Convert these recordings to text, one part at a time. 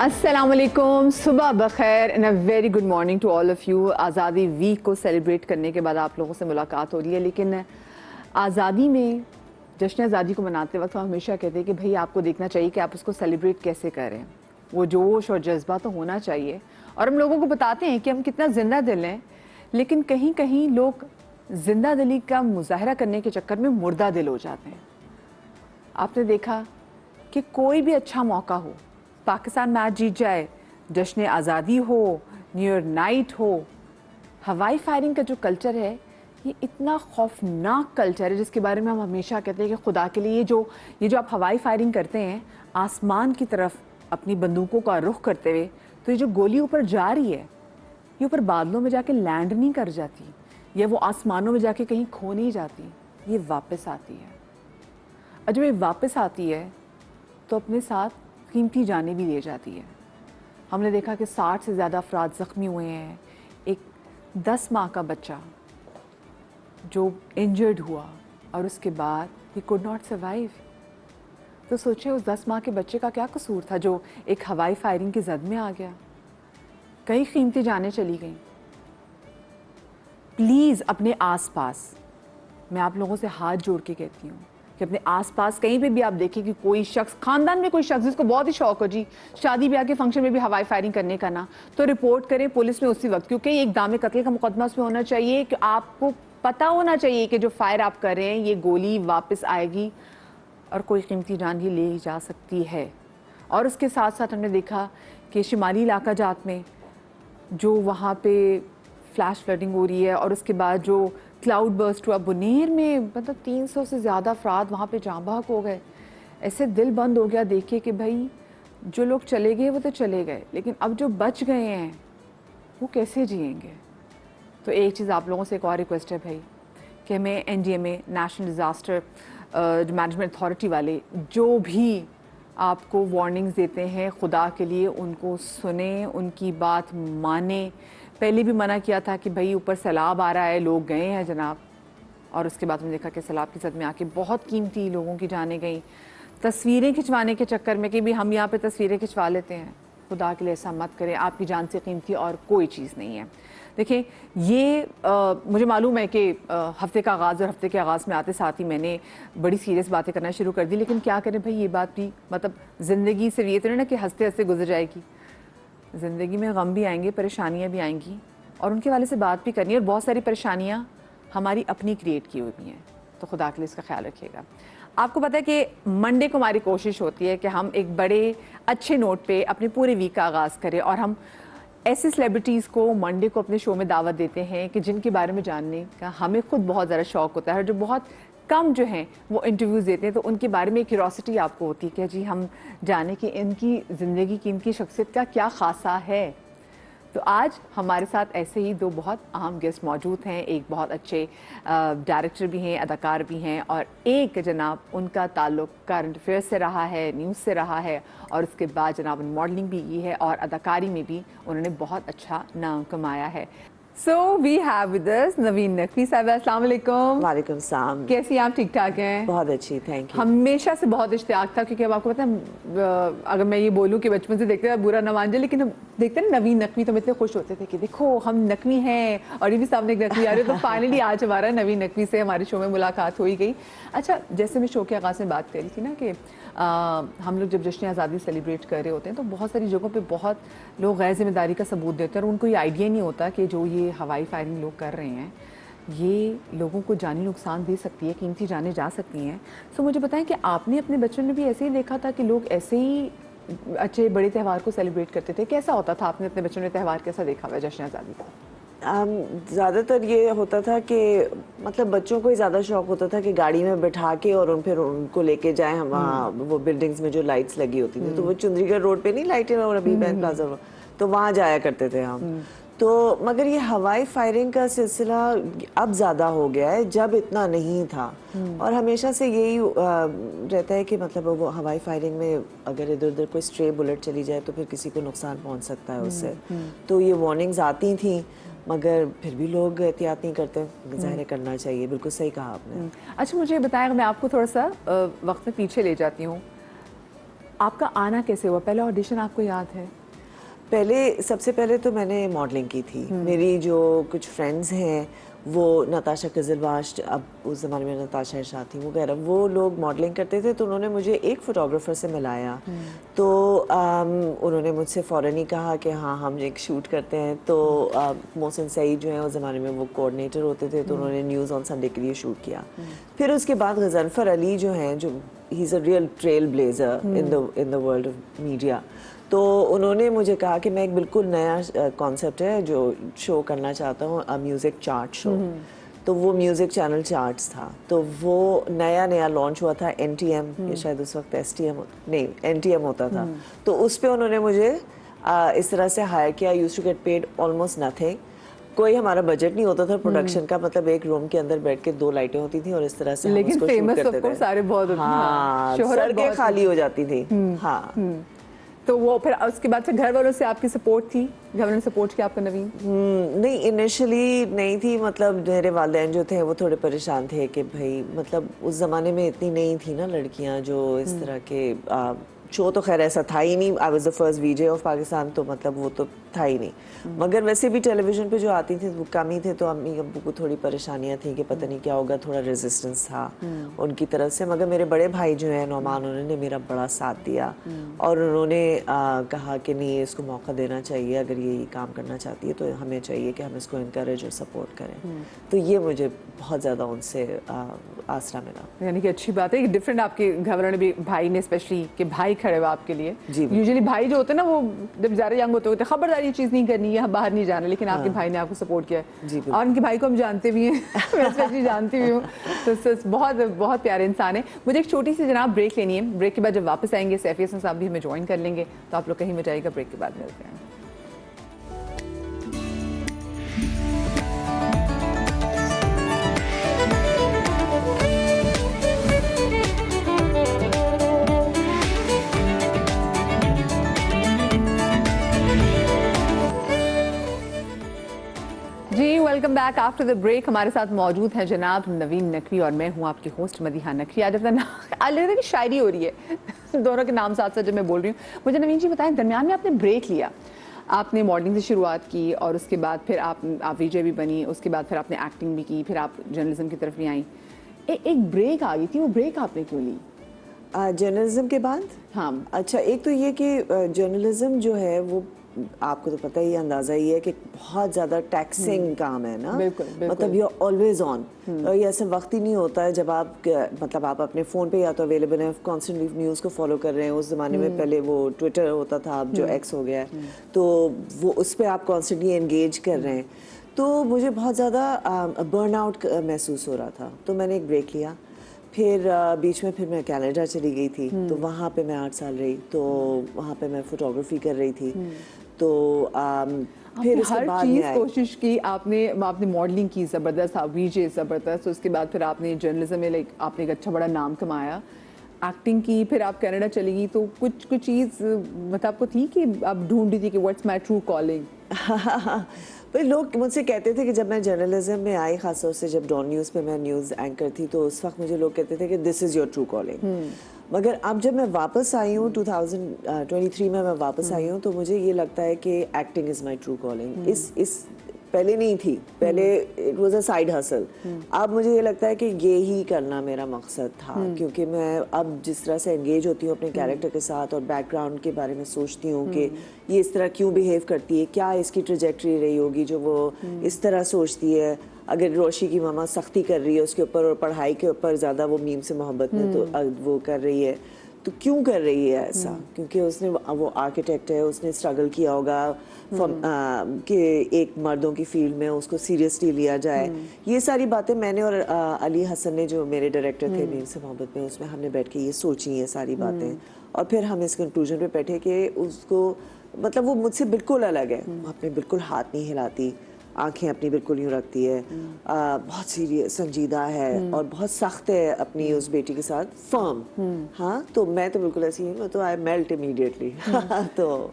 السلام علیکم، صبح بخیر and a very good morning to all of you. آزادی ویک کو سیلیبریٹ کرنے کے بعد آپ لوگوں سے ملاقات ہو رہی ہے، لیکن آزادی میں جشن آزادی کو مناتے وقت ہم ہمیشہ کہتے ہیں کہ بھئی آپ کو دیکھنا چاہیے کہ آپ اس کو سیلیبریٹ کیسے کریں. وہ جوش اور جذبہ تو ہونا چاہیے، اور ہم لوگوں کو بتاتے ہیں کہ ہم کتنا زندہ دل ہیں، لیکن کہیں کہیں لوگ زندہ دلی کا مظاہرہ کرنے کے چکر میں مردہ دل ہو جاتے ہیں. آپ نے دیکھا کہ کوئی بھی اچھا موقع ہو، پاکستان میچ جیت جائے، جشن آزادی ہو، نیو ایئر نائٹ ہو، ہوائی فائرنگ کا جو کلچر ہے یہ اتنا خوفناک کلچر ہے جس کے بارے میں ہم ہمیشہ کہتے ہیں کہ خدا کے لیے یہ جو آپ ہوائی فائرنگ کرتے ہیں آسمان کی طرف اپنی بندوقوں کا رخ کرتے ہوئے، تو یہ جو گولی اوپر جا رہی ہے یہ اوپر بادلوں میں جا کے لینڈ نہیں کر جاتی، یا وہ آسمانوں میں جا کے کہیں کھو نہیں جاتی، یہ واپس آتی ہے. اور جب یہ واپس آتی ہے تو اپنے ساتھ قیمتی جانیں بھی لے جاتی ہے. ہم نے دیکھا کہ 60 سے زیادہ افراد زخمی ہوئے ہیں. ایک 10 ماہ کا بچہ جو انجرڈ ہوا اور اس کے بعد he could not survive. تو سوچیں اس 10 ماہ کے بچے کا کیا قصور تھا جو ایک ہوائی فائرنگ کی زد میں آ گیا. کئی قیمتی جانیں چلی گئیں. پلیز اپنے آس پاس، میں آپ لوگوں سے ہاتھ جوڑ کے کہتی ہوں کہ اپنے آس پاس کہیں پہ بھی آپ دیکھیں کہ کوئی شخص، خاندان میں کوئی شخص جس کو بہت ہی شوق ہو جی شادی بیاہ کے فنکشن میں بھی ہوائی فائرنگ کرنے کا نا، تو رپورٹ کریں پولیس میں اسی وقت، کیونکہ ایک اقدام قتل کا مقدمہ اس میں ہونا چاہیے کہ آپ کو پتہ ہونا چاہیے کہ جو فائر آپ کر رہے ہیں یہ گولی واپس آئے گی اور کوئی قیمتی جان ہی لے جا سکتی ہے. اور اس کے ساتھ ساتھ ہم نے دیکھا کہ شمالی علاقہ جات میں جو وہاں پہ فلیش فلڈنگ ہو رہی ہے، اور اس کے بعد جو کلاؤڈ برسٹ ہوا بنیر میں، مطلب 300 سے زیادہ افراد وہاں پہ جاں بحق ہو گئے. ایسے دل بند ہو گیا دیکھے کہ بھائی جو لوگ چلے گئے وہ تو چلے گئے، لیکن اب جو بچ گئے ہیں وہ کیسے جئیں گے. تو ایک چیز آپ لوگوں سے ایک اور ریکویسٹ ہے بھائی کہ ہمیں NDMA national disaster management authority والے جو بھی آپ کو وارننگز دیتے ہیں، خدا کے لیے ان کو سنیں، ان کی بات مانیں. پہلے بھی منع کیا تھا کہ بھائی اوپر سیلاب آ رہا ہے، لوگ گئے ہیں جناب، اور اس کے بعد ہم نے دیکھا کہ سیلاب کی زد میں آ کے بہت قیمتی لوگوں کی جانیں گئیں. تصویریں کھنچوانے کے چکر میں کہ بھی ہم یہاں پہ تصویریں کھنچوا لیتے ہیں، خدا کے لیے ایسا مت کریں. آپ کی جان سے قیمتی اور کوئی چیز نہیں ہے. دیکھیں یہ مجھے معلوم ہے کہ ہفتے کا آغاز اور ہفتے کے آغاز میں آتے ساتھ ہی میں نے بڑی سیریس باتیں کرنا شروع کر دی، لیکن کیا کریں بھائی، یہ بات بھی مطلب زندگی سے یہ تو نہیں نا کہ ہنستے ہنستے گزر جائے گی. زندگی میں غم بھی آئیں گے، پریشانیاں بھی آئیں گی، اور ان کے والے سے بات بھی کرنی ہے. اور بہت ساری پریشانیاں ہماری اپنی کریٹ کی ہوئی بھی ہیں، تو خدا کے لیے اس کا خیال رکھیے گا. آپ کو پتہ ہے کہ منڈے کو ہماری کوشش ہوتی ہے کہ ہم ایک بڑے اچھے نوٹ پہ اپنے پورے ویک کا آغاز کریں، اور ہم ایسی سیلیبریٹیز کو منڈے کو اپنے شو میں دعوت دیتے ہیں کہ جن کے بارے میں جاننے کا ہمیں خود بہت زیادہ شوق ہوتا ہے، اور جو بہت کم جو ہیں وہ انٹرویوز دیتے ہیں، تو ان کے بارے میں ایک کیوریوسٹی آپ کو ہوتی ہے کہ جی ہم جانیں کہ ان کی زندگی کی، ان کی شخصیت کا کیا خاصہ ہے. تو آج ہمارے ساتھ ایسے ہی دو بہت اہم گیسٹ موجود ہیں. ایک بہت اچھے ڈائریکٹر بھی ہیں، اداکار بھی ہیں، اور ایک جناب ان کا تعلق کرنٹ افیئر سے رہا ہے، نیوز سے رہا ہے، اور اس کے بعد جناب ماڈلنگ بھی کی ہے، اور اداکاری میں بھی انہوں نے بہت اچھا نام کمایا ہے. So we have with us Naveen Naqvi صاحب. السلام علیکم. وعلیکم السلام. کیسی ہیں آپ؟ ٹھیک ٹھاک ہیں؟ بہت اچھی، تھینک یو. ہمیشہ سے بہت اشتیاق تھا، کیونکہ اب آپ کو پتہ ہے اگر میں یہ بولوں کہ بچپن سے دیکھتے ہیں برا نہ مان جائے، لیکن ہم دیکھتے ہیں نوین نقوی تو ہم اتنے خوش ہوتے تھے کہ دیکھو ہم نقوی ہیں، اور یہ بھی سامنے ایک نقوی آ رہے. تو فائنلی آج ہمارا نوین نقوی سے ہمارے شو میں ملاقات ہوئی گئی. اچھا، جیسے میں شو کے آغاز میں بات کر رہی تھی نا کہ ہم لوگ جب جشن آزادی سیلیبریٹ کر رہے ہوتے ہیں تو بہت ساری جگہوں پہ بہت لوگ غیر ذمہ داری کا ثبوت دیتے ہیں، اور ان کو یہ آئیڈیا نہیں ہوتا کہ جو یہ ہوائی فائرنگ لوگ کر رہے ہیں یہ لوگوں کو جانی نقصان دے سکتی ہے، قیمتی جانیں جا سکتی ہیں. سو مجھے بتائیں کہ آپ نے اپنے بچپن میں بھی ایسے ہی دیکھا تھا کہ لوگ ایسے ہی اچھے بڑے تہوار کو سیلیبریٹ کرتے تھے؟ کیسا ہوتا تھا؟ آپ نے اپنے بچپن میں تہوار کیسا دیکھا ہوا جشن آزادی کا؟ زیادہ تر یہ ہوتا تھا کہ مطلب بچوں کو ہی زیادہ شوق ہوتا تھا کہ گاڑی میں بٹھا کے اور پھر ان کو لے کے جائیں وہاں وہ بلڈنگز میں جو لائٹس لگی ہوتی تھی، تو وہ چندری گڑھ روڈ پہ نہیں لائٹیں، اور ابھی بینک پلازا، تو وہاں جایا کرتے تھے ہم. تو مگر یہ ہوائی فائرنگ کا سلسلہ اب زیادہ ہو گیا ہے، جب اتنا نہیں تھا. اور ہمیشہ سے یہی رہتا ہے کہ مطلب وہ ہوائی فائرنگ میں اگر ادھر ادھر کوئی اسٹرے بلٹ چلی جائے تو پھر کسی کو نقصان پہنچ سکتا ہے اس سے. تو یہ وارننگز آتی تھیں، مگر پھر بھی لوگ احتیاط نہیں کرتے. ظاہر کرنا چاہیے، بالکل صحیح کہا آپ نے. اچھا مجھے بتائیں، میں آپ کو تھوڑا سا وقت میں پیچھے لے جاتی ہوں. آپ کا آنا کیسے ہوا؟ پہلا آڈیشن آپ کو یاد ہے؟ سب سے پہلے تو میں نے ماڈلنگ کی تھی. میری جو کچھ فرینڈز ہیں وہ نتاشا قزلباش, اب اس زمانے میں نتاشا ارشاد تھی وغیرہ, وہ لوگ ماڈلنگ کرتے تھے, تو انہوں نے مجھے ایک فوٹوگرافر سے ملایا. تو انہوں نے مجھ سے فوراً ہی کہا کہ ہاں ہم ایک شوٹ کرتے ہیں. تو محسن سعید جو ہیں اس زمانے میں وہ کوآرڈینیٹر ہوتے تھے, تو انہوں نے نیوز آن سنڈے کے لیے شوٹ کیا. پھر اس کے بعد غضنفر علی جو ہیں, جو he is a real trailblazer in the world of media, تو انہوں نے مجھے کہا کہ میں ایک بالکل نیا کانسیپٹ ہے جو شو کرنا چاہتا ہوں, میوزک چارٹ شو. تو وہ میوزک چینل چارٹس تھا, تو وہ نیا لانچ ہوا تھا NTM, یہ شاید اس وقت STM نہیں NTM ہوتا تھا. تو اس پہ انہوں نے مجھے اس طرح سے ہائر کیا. Use to get paid almost nothing, کوئی ہمارا بجٹ نہیں ہوتا تھا پروڈکشن کا, مطلب ایک روم کے اندر بیٹھ کے 2 لائٹیں ہوتی تھیں اور اس طرح سے ہم اس کو شوٹ کرتے تھے. سارے بہت ہاں, سڑکیں خالی ہو جاتی تھی. ہاں, تو وہ پھر اس کے بعد پھر گھر والوں سے آپ کی سپورٹ تھی؟ گھر والوں نے سپورٹ کیا آپ کو نوین؟ نہیں, انیشلی نہیں تھی. مطلب میرے والدین جو تھے وہ تھوڑے پریشان تھے کہ بھائی مطلب اس زمانے میں اتنی نہیں تھی نا لڑکیاں جو اس طرح کے شو, تو خیر ایسا تھا ہی نہیں. I was the first VJ of Pakistan, تو مطلب وہ تو تھا ہی نہیں. مگر ویسے بھی ٹیلی ویژن پہ جو آتی تھیں وہ کم ہی تھے, تو امی ابو کو تھوڑی پریشانیاں تھیں کہ پتہ نہیں کیا ہوگا, تھوڑا ریزسٹنس تھا ان کی طرف سے. مگر میرے بڑے بھائی جو ہیں نعمان, انہوں نے میرا بڑا ساتھ دیا اور انہوں نے کہا کہ نہیں, اس کو موقع دینا چاہیے, اگر یہ کام کرنا چاہتی ہے تو ہمیں چاہیے کہ ہم اس کو انکریج اور سپورٹ کریں. تو یہ مجھے بہت زیادہ ان سے آسرا ملا. یعنی کہ اچھی بات ہے کہ ڈفرینٹ آپ کے گھر والوں نے بھی, بھائی نے اسپیشلی کہ بھائی کھڑے ہوئے آپ کے لیے. یوزلی بھائی جو ہوتے ہیں نا وہ جب زیادہ ینگ ہوتے ہیں خبردار یہ چیز نہیں کرنی ہے, باہر نہیں جانا, لیکن آپ کے بھائی نے آپ کو سپورٹ کیا ہے. اور ان کے بھائی کو ہم جانتے بھی ہیں, میں اسپیشلی جانتی بھی ہوں, تو بہت بہت پیارے انسان ہیں. مجھے ایک چھوٹی سی جناب بریک لینی ہے. بریک کے بعد جب واپس آئیں گے سیف حسن صاحب بھی ہمیں جوائن کر لیں گے, تو آپ لوگ کہیں میں جائے گا. بریک کے بعد ملتے ہیں. جی welcome back after the break. ہمارے ساتھ موجود ہیں جناب نوین نقوی اور میں ہوں آپ کی ہوسٹ مدیحہ نقوی. آج اپنا لگ رہا ہے کہ شاعری ہو رہی ہے دونوں کے نام ساتھ ساتھ جب میں بول رہی ہوں. مجھے نوین جی بتائیں, درمیان میں آپ نے بریک لیا, آپ نے ماڈلنگ سے شروعات کی اور اس کے بعد پھر آپ VJ بھی بنی, اس کے بعد پھر آپ نے ایکٹنگ بھی کی, پھر آپ جرنلزم کی طرف بھی آئیں. ایک بریک آ گئی تھی, وہ بریک آپ نے کیوں لی جرنلزم کے بعد؟ ہاں اچھا, ایک تو یہ کہ جرنلزم جو ہے وہ آپ کو تو پتہ ہی اندازہ ہی ہے کہ بہت زیادہ ٹیکسنگ کام ہے نا. مطلب یو آلویز آن, یہ ایسا وقت ہی نہیں ہوتا ہے جب آپ مطلب آپ اپنے فون پہ یا تو اویلیبل ہیں, کانسٹنٹلی نیوز کو فالو کر رہے ہیں. اس زمانے میں پہلے وہ ٹویٹر ہوتا تھا, اب جو ایکس ہو گیا ہے, تو وہ اس پہ آپ کانسٹنٹلی انگیج کر رہے ہیں. تو مجھے بہت زیادہ برن آؤٹ محسوس ہو رہا تھا, تو میں نے ایک بریک لیا. پھر بیچ میں پھر میں کینیڈا چلی گئی تھی, تو وہاں پہ میں 8 سال رہی, تو وہاں پہ میں فوٹوگرافی کر رہی تھی. تو پھر اس کے بعد چیز کوشش کی آپ نے ماڈلنگ کی زبردست, VJ زبردست, اس کے بعد پھر آپ نے جرنلزم میں لائک آپ نے ایک اچھا بڑا نام کمایا, ایکٹنگ کی, پھر آپ کینیڈا چلی گئی. تو کچھ چیز مطلب آپ کو تھی کہ آپ ڈھونڈ رہی تھی کہ واٹس مائی ٹرو کالنگ؟ بھائی لوگ مجھ سے کہتے تھے کہ جب میں جرنلزم میں آئی, خاص طور سے جب ڈان نیوز پہ میں نیوز اینکر تھی, تو اس وقت مجھے لوگ کہتے تھے کہ دس از یور ٹرو کالنگ. مگر اب جب میں واپس آئی ہوں 2023 میں واپس آئی ہوں, تو مجھے یہ لگتا ہے کہ acting is my true calling. اس پہلے نہیں تھی, پہلے it was a side hassle. اب مجھے یہ لگتا ہے کہ یہی کرنا میرا مقصد تھا, کیونکہ میں اب جس طرح سے انگیج ہوتی ہوں اپنے کیریکٹر کے ساتھ اور بیک گراؤنڈ کے بارے میں سوچتی ہوں کہ یہ اس طرح کیوں بیہیو کرتی ہے, کیا اس کی ٹریجیکٹری رہی ہوگی جو وہ اس طرح سوچتی ہے. اگر روشی کی ماما سختی کر رہی ہے اس کے اوپر اور پڑھائی کے اوپر زیادہ وہ میم سے محبت میں تو وہ کر رہی ہے, تو کیوں کر رہی ہے ایسا؟ کیونکہ اس نے وہ آرکیٹیکٹ ہے, اس نے اسٹرگل کیا ہوگا کہ ایک مردوں کی فیلڈ میں اس کو سیریسلی لیا جائے. یہ ساری باتیں میں نے اور علی حسن نے جو میرے ڈائریکٹر تھے میم سے محبت میں, اس میں ہم نے بیٹھ کے یہ سوچی ہیں ساری باتیں, اور پھر ہم اس کنکلوژن پہ بیٹھے کہ اس کو مطلب وہ مجھ سے بالکل الگ ہے. وہ اپنے بالکل ہاتھ نہیں ہلاتی, آنکھیں اپنی بالکل یوں رکھتی ہے, بہت سیریس سنجیدہ ہے اور بہت سخت ہے اپنی اس بیٹی کے ساتھ, فرم. ہاں, تو میں تو بالکل ایسی ہوں, تو آئی میلٹ امیڈیٹلی. تو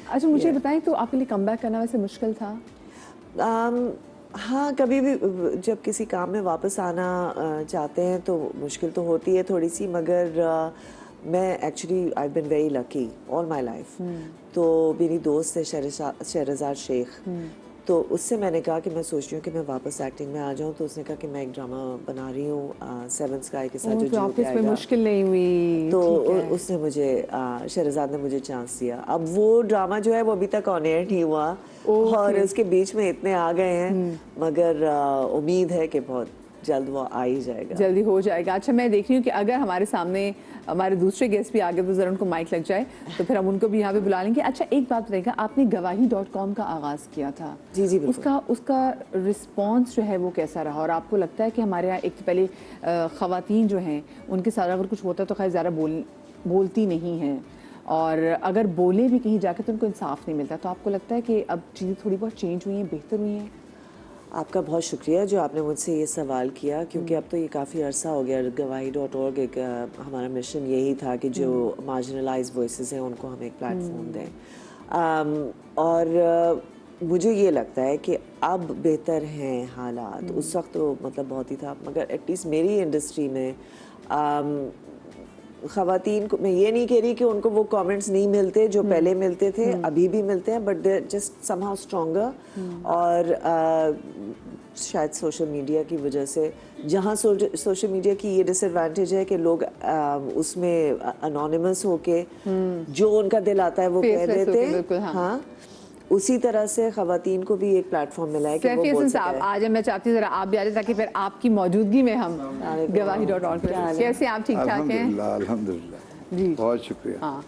اچھا مجھے بتائیں, تو آپ کے لیے کم بیک کرنا ویسے مشکل تھا؟ ہاں, کبھی بھی جب کسی کام میں واپس آنا چاہتے ہیں تو مشکل تو ہوتی ہے تھوڑی سی, مگر میں actually I been very lucky all my life. تو میری دوست ہے شہرزاد شیخ, تو اس سے میں نے کہا کہ میں سوچ رہی ہوں کہ میں واپس ایکٹنگ میں آ جاؤں. تو اس نے کہا کہ میں ایک ڈرامہ بنا رہی ہوں سیون اسکائی کے ساتھ جو جیت آئے گا. مشکل نہیں ہوئی تو اس نے مجھے شہرزاد نے مجھے چانس دیا. اب وہ ڈرامہ جو ہے وہ ابھی تک آن ایئر نہیں ہوا, اور اس کے بیچ میں اتنے آ گئے ہیں, مگر امید ہے کہ بہت جلد وہ آ ہی جائے گا, جلدی ہو جائے گا. اچھا میں دیکھ رہی ہوں کہ اگر ہمارے سامنے ہمارے دوسرے گیسٹ بھی آگے تو ذرا ان کو مائک لگ جائے تو پھر ہم ان کو بھی یہاں پہ بلا لیں گے. اچھا ایک بات رہے گا, آپ نے گواہی.com کا آغاز کیا تھا. جی جی اس کا رسپانس جو ہے وہ کیسا رہا, اور آپ کو لگتا ہے کہ ہمارے یہاں ایک پہلے خواتین جو ہیں ان کے ساتھ اگر کچھ ہوتا ہے تو خیر زیادہ بولتی نہیں ہیں, اور اگر بولے بھی کہیں جا کے تو ان کو انصاف نہیں ملتا, تو آپ کو لگتا ہے کہ اب چیزیں تھوڑی بہت چینج ہوئی ہیں, بہتر ہوئی ہیں؟ آپ کا بہت شکریہ جو آپ نے مجھ سے یہ سوال کیا, کیونکہ اب تو یہ کافی عرصہ ہو گیا. گواہی.org ایک ہمارا مشن یہی تھا کہ جو مارجنلائز وائسز ہیں ان کو ہم ایک پلیٹ فارم دیں, اور مجھے یہ لگتا ہے کہ اب بہتر ہیں حالات. اس وقت تو مطلب بہت ہی تھا, مگر ایٹ لیسٹ میری انڈسٹری میں خواتین کو, میں یہ نہیں کہہ رہی کہ ان کو وہ کامنٹس نہیں ملتے جو پہلے ملتے تھے, ابھی بھی ملتے ہیں, but they just some how stronger. اور شاید سوشل میڈیا کی وجہ سے, جہاں سوشل میڈیا کی یہ ڈس ایڈوانٹیج ہے کہ لوگ اس میں انونیمس ہو کے جو ان کا دل آتا ہے وہ کہہ دیتے ہیں, ہاں اسی طرح سے خواتین کو بھی ایک پلیٹ فارم ملا ہے کہ وہ بول سکتے ہیں. آج میں چاہتی ہوں ذرا آپ بھی آ جائیں تاکہ پھر آپ کی موجودگی میں ہم گواہی.org. کیسے آپ ٹھیک ٹھاک ہیں؟ الحمدللہ جی بہت شکریہ. ہاں